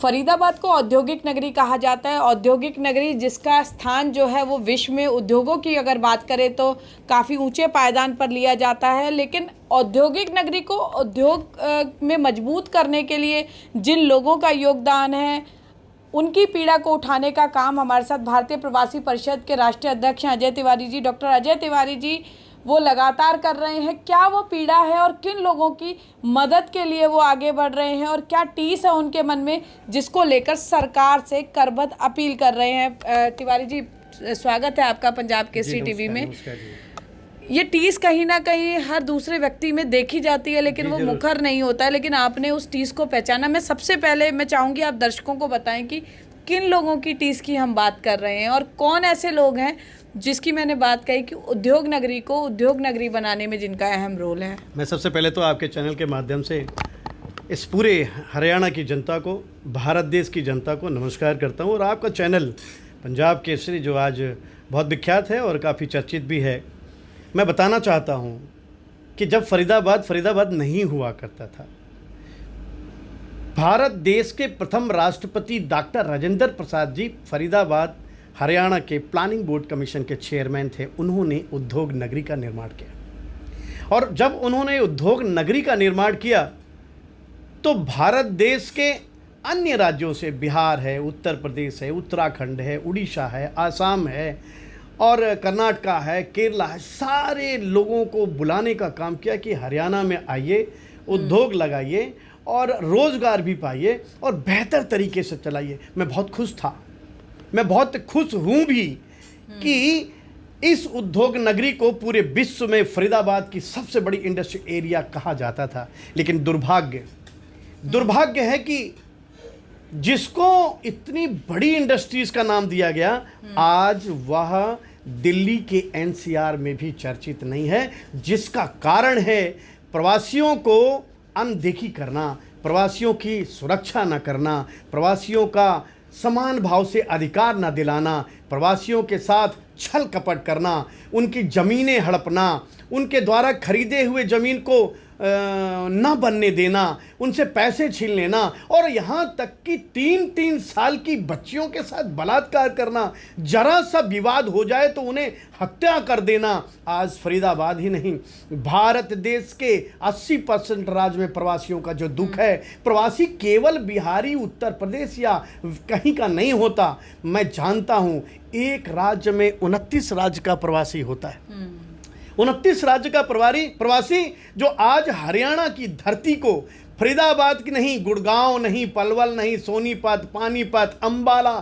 फरीदाबाद को औद्योगिक नगरी कहा जाता है। औद्योगिक नगरी जिसका स्थान जो है वो विश्व में उद्योगों की अगर बात करें तो काफ़ी ऊंचे पायदान पर लिया जाता है। लेकिन औद्योगिक नगरी को उद्योग में मजबूत करने के लिए जिन लोगों का योगदान है, उनकी पीड़ा को उठाने का काम हमारे साथ भारतीय प्रवासी परिषद के राष्ट्रीय अध्यक्ष हैं अजय तिवारी जी। डॉक्टर अजय तिवारी जी वो लगातार कर रहे हैं। क्या वो पीड़ा है और किन लोगों की मदद के लिए वो आगे बढ़ रहे हैं और क्या टीस है उनके मन में जिसको लेकर सरकार से करबद्ध अपील कर रहे हैं। तिवारी जी, स्वागत है आपका पंजाब केसरी टीवी में। ये टीस कहीं ना कहीं हर दूसरे व्यक्ति में देखी जाती है लेकिन वो मुखर नहीं होता है, लेकिन आपने उस टीस को पहचाना। मैं सबसे पहले मैं चाहूँगी आप दर्शकों को बताएं कि किन लोगों की टीस की हम बात कर रहे हैं और कौन ऐसे लोग हैं जिसकी मैंने बात कही कि उद्योग नगरी को उद्योग नगरी बनाने में जिनका अहम रोल है। मैं सबसे पहले तो आपके चैनल के माध्यम से इस पूरे हरियाणा की जनता को, भारत देश की जनता को नमस्कार करता हूँ। और आपका चैनल पंजाब केसरी जो आज बहुत विख्यात है और काफ़ी चर्चित भी है, मैं बताना चाहता हूँ कि जब फरीदाबाद नहीं हुआ करता था, भारत देश के प्रथम राष्ट्रपति डॉक्टर राजेंद्र प्रसाद जी फरीदाबाद हरियाणा के प्लानिंग बोर्ड कमीशन के चेयरमैन थे। उन्होंने उद्योग नगरी का निर्माण किया और जब उन्होंने उद्योग नगरी का निर्माण किया तो भारत देश के अन्य राज्यों से, बिहार है, उत्तर प्रदेश है, उत्तराखंड है, उड़ीसा है, आसाम है और कर्नाटका है, केरला है, सारे लोगों को बुलाने का काम किया कि हरियाणा में आइए, उद्योग लगाइए और रोज़गार भी पाइए और बेहतर तरीके से चलाइए। मैं बहुत खुश था, मैं बहुत खुश हूँ भी कि इस उद्योग नगरी को पूरे विश्व में फरीदाबाद की सबसे बड़ी इंडस्ट्री एरिया कहा जाता था। लेकिन दुर्भाग्य है कि जिसको इतनी बड़ी इंडस्ट्रीज का नाम दिया गया, आज वह दिल्ली के एनसीआर में भी चर्चित नहीं है, जिसका कारण है प्रवासियों को अनदेखी करना, प्रवासियों की सुरक्षा न करना, प्रवासियों का समान भाव से अधिकार न दिलाना, प्रवासियों के साथ छल कपट करना, उनकी ज़मीनें हड़पना, उनके द्वारा खरीदे हुए ज़मीन को न बनने देना, उनसे पैसे छीन लेना और यहाँ तक कि 3-3 साल की बच्चियों के साथ बलात्कार करना, जरा सा विवाद हो जाए तो उन्हें हत्या कर देना। आज फरीदाबाद ही नहीं, भारत देश के 80% राज्य में प्रवासियों का जो दुख है, प्रवासी केवल बिहारी, उत्तर प्रदेश या कहीं का नहीं होता। मैं जानता हूँ एक राज्य में 29 राज्य का प्रवासी होता है, 29 राज्य का प्रवासी जो आज हरियाणा की धरती को, फरीदाबाद की नहीं, गुड़गांव नहीं, पलवल नहीं, सोनीपत, पानीपत, अंबाला,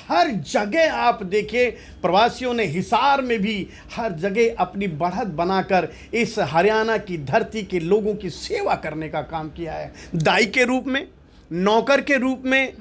हर जगह आप देखिए प्रवासियों ने, हिसार में भी हर जगह अपनी बढ़त बनाकर इस हरियाणा की धरती के लोगों की सेवा करने का काम किया है। दाई के रूप में, नौकर के रूप में,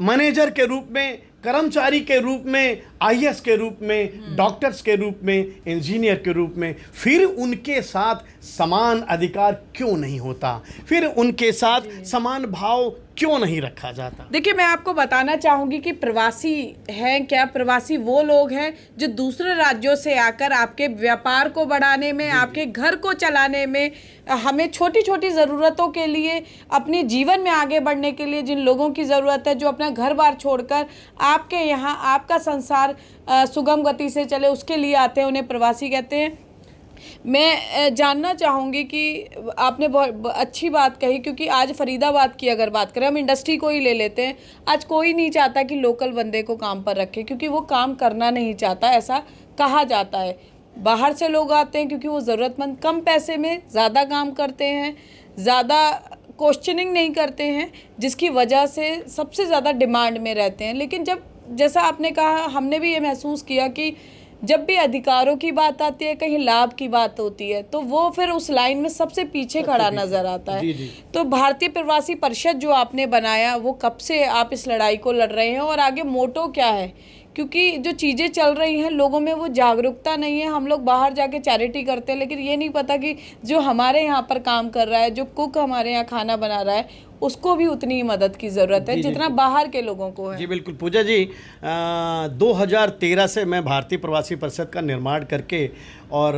मैनेजर के रूप में, कर्मचारी के रूप में, आईएएस के रूप में, डॉक्टर्स के रूप में, इंजीनियर के रूप में। फिर उनके साथ समान अधिकार क्यों नहीं होता? फिर उनके साथ समान भाव क्यों नहीं रखा जाता? देखिए, मैं आपको बताना चाहूँगी कि प्रवासी हैं क्या? प्रवासी वो लोग हैं जो दूसरे राज्यों से आकर आपके व्यापार को बढ़ाने में, आपके घर को चलाने में, हमें छोटी छोटी ज़रूरतों के लिए, अपने जीवन में आगे बढ़ने के लिए जिन लोगों की ज़रूरत है, जो अपना घर बार छोड़कर आपके यहाँ आपका संसार सुगम गति से चले, उसके लिए आते हैं, उन्हें प्रवासी कहते हैं। मैं जानना चाहूँगी कि आपने बहुत अच्छी बात कही, क्योंकि आज फरीदाबाद की अगर बात करें, हम इंडस्ट्री को ही ले लेते हैं। आज कोई नहीं चाहता कि लोकल बंदे को काम पर रखे, क्योंकि वो काम करना नहीं चाहता, ऐसा कहा जाता है। बाहर से लोग आते हैं क्योंकि वो ज़रूरतमंद, कम पैसे में ज़्यादा काम करते हैं, ज़्यादा क्वेश्चनिंग नहीं करते हैं, जिसकी वजह से सबसे ज़्यादा डिमांड में रहते हैं। लेकिन जब, जैसा आपने कहा, हमने भी ये महसूस किया कि जब भी अधिकारों की बात आती है, कहीं लाभ की बात होती है, तो वो फिर उस लाइन में सबसे पीछे खड़ा नजर आता है। तो भारतीय प्रवासी परिषद जो आपने बनाया, वो कब से आप इस लड़ाई को लड़ रहे हैं और आगे मोटो क्या है? क्योंकि जो चीज़ें चल रही हैं, लोगों में वो जागरूकता नहीं है। हम लोग बाहर जाके चैरिटी करते हैं, लेकिन ये नहीं पता कि जो हमारे यहाँ पर काम कर रहा है, जो कुक हमारे यहाँ खाना बना रहा है, उसको भी उतनी ही मदद की ज़रूरत है जितना बाहर के लोगों को है। जी बिल्कुल पूजा जी, 2013 से मैं भारतीय प्रवासी परिषद का निर्माण करके और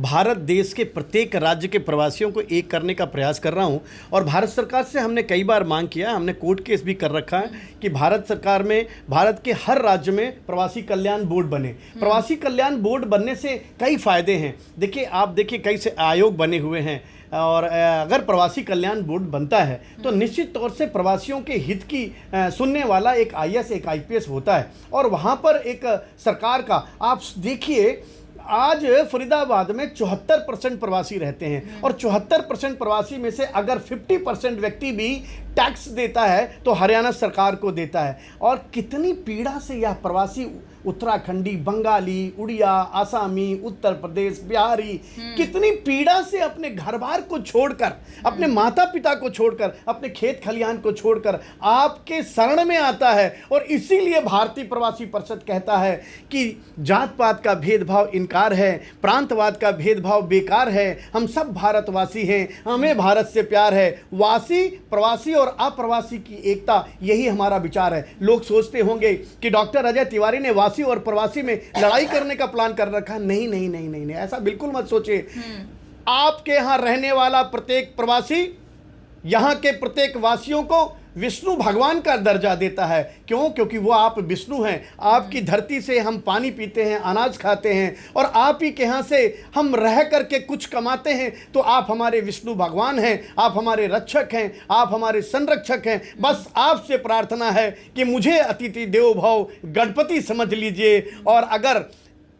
भारत देश के प्रत्येक राज्य के प्रवासियों को एक करने का प्रयास कर रहा हूं। और भारत सरकार से हमने कई बार मांग किया, हमने कोर्ट केस भी कर रखा है कि भारत सरकार में भारत के हर राज्य में प्रवासी कल्याण बोर्ड बने। प्रवासी कल्याण बोर्ड बनने से कई फायदे हैं। देखिए, आप देखिए कई से आयोग बने हुए हैं, और अगर प्रवासी कल्याण बोर्ड बनता है तो निश्चित तौर से प्रवासियों के हित की सुनने वाला एक आईएएस एक आईपीएस होता है। और वहाँ पर एक सरकार का आप देखिए, आज फरीदाबाद में 74% प्रवासी रहते हैं, और 74% प्रवासी में से अगर 50% व्यक्ति भी टैक्स देता है तो हरियाणा सरकार को देता है। और कितनी पीड़ा से यह प्रवासी उत्तराखंडी, बंगाली, उड़िया, आसामी, उत्तर प्रदेश, बिहारी कितनी पीड़ा से अपने घर बार को छोड़कर, अपने माता पिता को छोड़कर, अपने खेत खलिहान को छोड़कर आपके शरण में आता है। और इसीलिए भारतीय प्रवासी परिषद कहता है कि जात पात का भेदभाव इनकार है, प्रांतवाद का भेदभाव बेकार है, हम सब भारतवासी हैं, हमें भारत से प्यार है। वासी, प्रवासी और अप्रवासी की एकता, यही हमारा विचार है। लोग सोचते होंगे कि डॉक्टर अजय तिवारी ने वासी और प्रवासी में लड़ाई करने का प्लान कर रखा है। नहीं नहीं नहीं नहीं नहीं, ऐसा बिल्कुल मत सोचिए। आपके यहां रहने वाला प्रत्येक प्रवासी यहां के प्रत्येक वासियों को विष्णु भगवान का दर्जा देता है। क्यों? क्योंकि वो आप विष्णु हैं। आपकी धरती से हम पानी पीते हैं, अनाज खाते हैं, और आप ही के यहाँ से हम रह करके कुछ कमाते हैं, तो आप हमारे विष्णु भगवान हैं, आप हमारे रक्षक हैं, आप हमारे संरक्षक हैं। बस आपसे प्रार्थना है कि मुझे अतिथि देवो भव गणपति समझ लीजिए। और अगर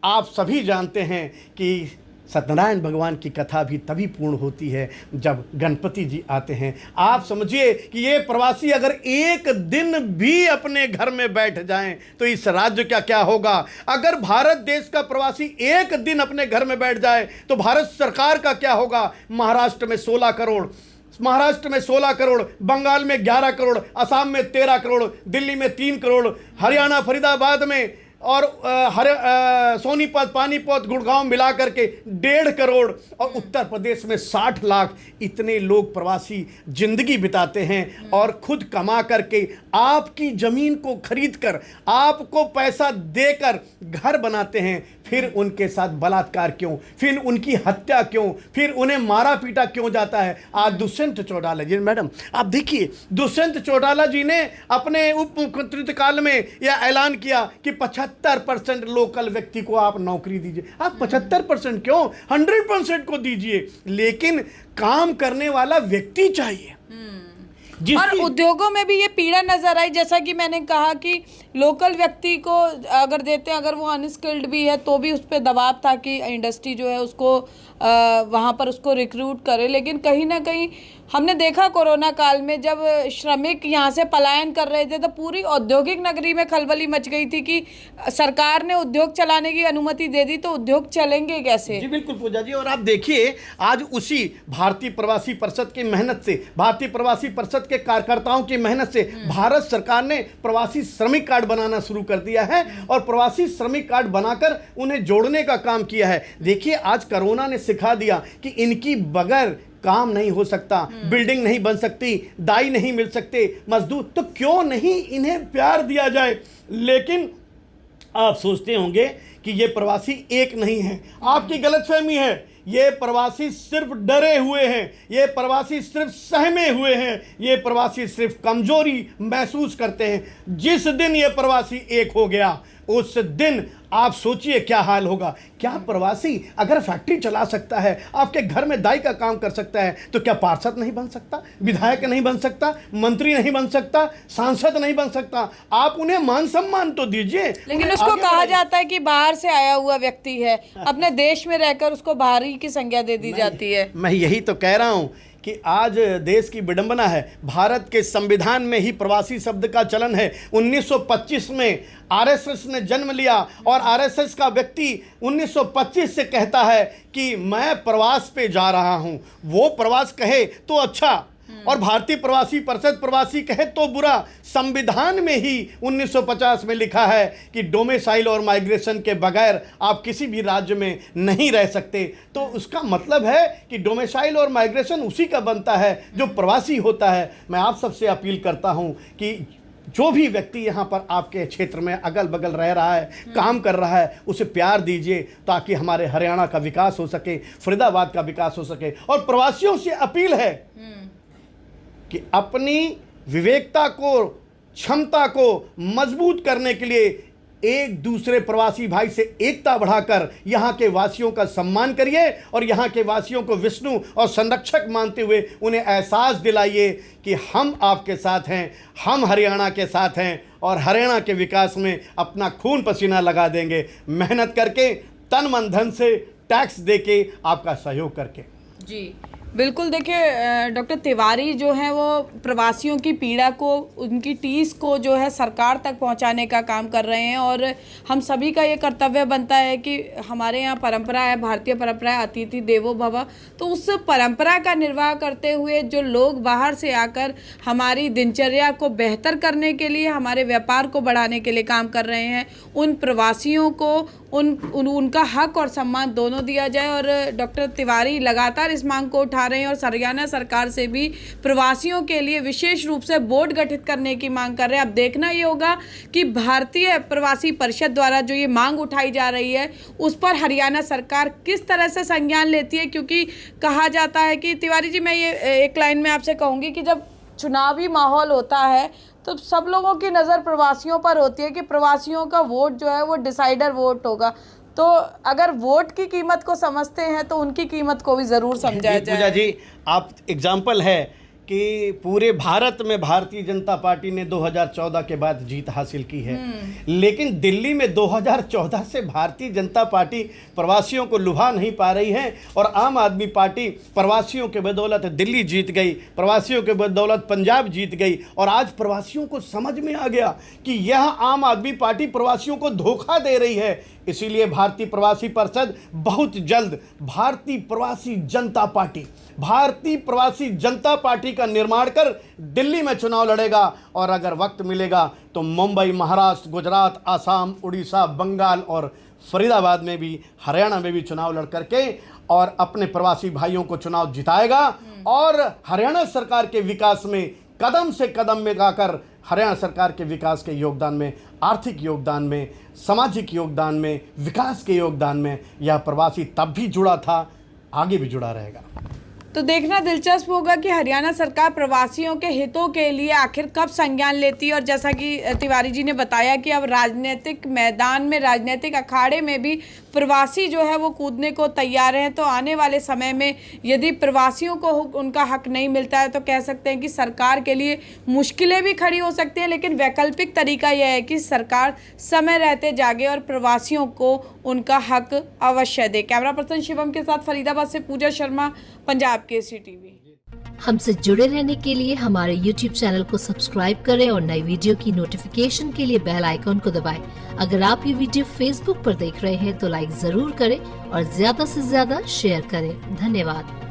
आप सभी जानते हैं कि सत्यनारायण भगवान की कथा भी तभी पूर्ण होती है जब गणपति जी आते हैं। आप समझिए कि ये प्रवासी अगर एक दिन भी अपने घर में बैठ जाएं तो इस राज्य का क्या होगा। अगर भारत देश का प्रवासी एक दिन अपने घर में बैठ जाए तो भारत सरकार का क्या होगा। महाराष्ट्र में 16 करोड़, महाराष्ट्र में 16 करोड़, बंगाल में 11 करोड़, असम में 13 करोड़, दिल्ली में 3 करोड़, हरियाणा फरीदाबाद में और सोनीपत, पानीपत, गुड़गांव मिला करके 1.5 करोड़, और उत्तर प्रदेश में 60 लाख। इतने लोग प्रवासी जिंदगी बिताते हैं और खुद कमा करके आपकी ज़मीन को खरीद कर, आपको पैसा देकर घर बनाते हैं। फिर उनके साथ बलात्कार क्यों, फिर उनकी हत्या क्यों, फिर उन्हें मारा पीटा क्यों जाता है। आज दुष्यंत चौटाला जी, मैडम आप देखिए, दुष्यंत चौटाला जी ने अपने उप मुख्यमंत्री काल में यह ऐलान किया कि 75% लोकल व्यक्ति को आप नौकरी दीजिए। आप 75% क्यों, 100% को दीजिए, लेकिन काम करने वाला व्यक्ति चाहिए। और उद्योगों में भी ये पीड़ा नजर आई, जैसा कि मैंने कहा कि लोकल व्यक्ति को अगर देते हैं, अगर वो अनस्किल्ड भी है तो भी उस पर दबाव था कि इंडस्ट्री जो है उसको वहाँ पर उसको रिक्रूट करे। लेकिन कहीं ना कहीं हमने देखा कोरोना काल में जब श्रमिक यहाँ से पलायन कर रहे थे तो पूरी औद्योगिक नगरी में खलबली मच गई थी कि सरकार ने उद्योग चलाने की अनुमति दे दी तो उद्योग चलेंगे कैसे। जी बिल्कुल पूजा जी, और आप देखिए आज उसी भारतीय प्रवासी परिषद की मेहनत से, भारतीय प्रवासी परिषद के कार्यकर्ताओं की मेहनत से भारत सरकार ने प्रवासी श्रमिक कार्ड बनाना शुरू कर दिया है और प्रवासी श्रमिक कार्ड बनाकर उन्हें जोड़ने का काम किया है। देखिए आज कोरोना ने सिखा दिया कि इनकी बगैर काम नहीं हो सकता, बिल्डिंग नहीं बन सकती, दाई नहीं मिल सकते, मजदूर, तो क्यों नहीं इन्हें प्यार दिया जाए। लेकिन आप सोचते होंगे कि ये प्रवासी एक नहीं है, आपकी गलतफहमी है। ये प्रवासी सिर्फ डरे हुए हैं, ये प्रवासी सिर्फ सहमे हुए हैं, ये प्रवासी सिर्फ कमजोरी महसूस करते हैं। जिस दिन ये प्रवासी एक हो गया उस दिन आप सोचिए क्या हाल होगा। क्या प्रवासी अगर फैक्ट्री चला सकता है, आपके घर में दाई का काम कर सकता है, तो क्या पार्षद नहीं बन सकता, विधायक नहीं बन सकता, मंत्री नहीं बन सकता, सांसद नहीं बन सकता। आप उन्हें मान सम्मान तो दीजिए। लेकिन उसको कहा जाता है कि बाहर से आया हुआ व्यक्ति है, अपने देश में रहकर उसको बाहरी की संज्ञा दे दी जाती है। मैं यही तो कह रहा हूं कि आज देश की विडंबना है, भारत के संविधान में ही प्रवासी शब्द का चलन है। 1925 में आरएसएस ने जन्म लिया और आरएसएस का व्यक्ति 1925 से कहता है कि मैं प्रवास पे जा रहा हूं। वो प्रवास कहे तो अच्छा, और भारतीय प्रवासी परिषद, प्रवासी कहे तो बुरा, संविधान में ही 1950 में लिखा है कि डोमिसाइल और माइग्रेशन के बगैर आप किसी भी राज्य में नहीं रह सकते। तो उसका मतलब है कि डोमिसाइल और माइग्रेशन उसी का बनता है जो प्रवासी होता है। मैं आप सबसे अपील करता हूं कि जो भी व्यक्ति यहाँ पर आपके क्षेत्र में अगल बगल रह रहा है, काम कर रहा है, उसे प्यार दीजिए ताकि हमारे हरियाणा का विकास हो सके, फरीदाबाद का विकास हो सके। और प्रवासियों से अपील है कि अपनी विवेकता को, क्षमता को मजबूत करने के लिए एक दूसरे प्रवासी भाई से एकता बढ़ाकर यहाँ के वासियों का सम्मान करिए और यहाँ के वासियों को विष्णु और संरक्षक मानते हुए उन्हें एहसास दिलाइए कि हम आपके साथ हैं, हम हरियाणा के साथ हैं और हरियाणा के विकास में अपना खून पसीना लगा देंगे, मेहनत करके, तन मन धन से, टैक्स देके, आपका सहयोग करके। जी बिल्कुल। देखिए डॉक्टर तिवारी जो हैं वो प्रवासियों की पीड़ा को, उनकी टीस को जो है सरकार तक पहुंचाने का काम कर रहे हैं और हम सभी का ये कर्तव्य बनता है कि हमारे यहाँ परंपरा है, भारतीय परंपरा है, अतिथि देवो भव। तो उस परंपरा का निर्वाह करते हुए जो लोग बाहर से आकर हमारी दिनचर्या को बेहतर करने के लिए, हमारे व्यापार को बढ़ाने के लिए काम कर रहे हैं, उन प्रवासियों को उनका हक और सम्मान दोनों दिया जाए। और डॉक्टर तिवारी लगातार इस मांग को उठा रहे हैं और हरियाणा सरकार से भी प्रवासियों के लिए विशेष रूप से बोर्ड गठित करने की मांग कर रहे हैं। अब देखना ये होगा कि भारतीय प्रवासी परिषद द्वारा जो ये मांग उठाई जा रही है उस पर हरियाणा सरकार किस तरह से संज्ञान लेती है, क्योंकि कहा जाता है कि तिवारी जी, मैं ये एक लाइन में आपसे कहूँगी कि जब चुनावी माहौल होता है तो सब लोगों की नज़र प्रवासियों पर होती है कि प्रवासियों का वोट जो है वो डिसाइडर वोट होगा। तो अगर वोट की कीमत को समझते हैं तो उनकी कीमत को भी ज़रूर समझा जाए। पूजा जी, आप एग्जाम्पल है कि पूरे भारत में भारतीय जनता पार्टी ने 2014 के बाद जीत हासिल की है, लेकिन दिल्ली में 2014 से भारतीय जनता पार्टी प्रवासियों को लुभा नहीं पा रही है और आम आदमी पार्टी प्रवासियों के बदौलत दिल्ली जीत गई, प्रवासियों के बदौलत पंजाब जीत गई। और आज प्रवासियों को समझ में आ गया कि यह आम आदमी पार्टी प्रवासियों को धोखा दे रही है। इसीलिए भारतीय प्रवासी परिषद बहुत जल्द भारतीय प्रवासी जनता पार्टी का निर्माण कर दिल्ली में चुनाव लड़ेगा। और अगर वक्त मिलेगा तो मुंबई, महाराष्ट्र, गुजरात, आसाम, उड़ीसा, बंगाल और फरीदाबाद में भी, हरियाणा में भी चुनाव लड़ करके और अपने प्रवासी भाइयों को चुनाव जिताएगा। और हरियाणा सरकार के विकास में कदम से कदम मिलाकर हरियाणा सरकार के विकास के योगदान में, आर्थिक योगदान में, सामाजिक योगदान में, विकास के योगदान में यह प्रवासी तब भी जुड़ा था, आगे भी जुड़ा रहेगा। तो देखना दिलचस्प होगा कि हरियाणा सरकार प्रवासियों के हितों के लिए आखिर कब संज्ञान लेती है। और जैसा कि तिवारी जी ने बताया कि अब राजनीतिक मैदान में, राजनीतिक अखाड़े में भी प्रवासी जो है वो कूदने को तैयार हैं। तो आने वाले समय में यदि प्रवासियों को उनका हक नहीं मिलता है तो कह सकते हैं कि सरकार के लिए मुश्किलें भी खड़ी हो सकती हैं, लेकिन वैकल्पिक तरीका यह है कि सरकार समय रहते जागे और प्रवासियों को उनका हक अवश्य दे। कैमरा पर्सन शिवम के साथ फरीदाबाद से पूजा शर्मा, पंजाब केसरी टीवी। हमसे जुड़े रहने के लिए हमारे YouTube चैनल को सब्सक्राइब करें और नई वीडियो की नोटिफिकेशन के लिए बेल आइकॉन को दबाएं। अगर आप ये वीडियो Facebook पर देख रहे हैं तो लाइक जरूर करें और ज्यादा से ज्यादा शेयर करें। धन्यवाद।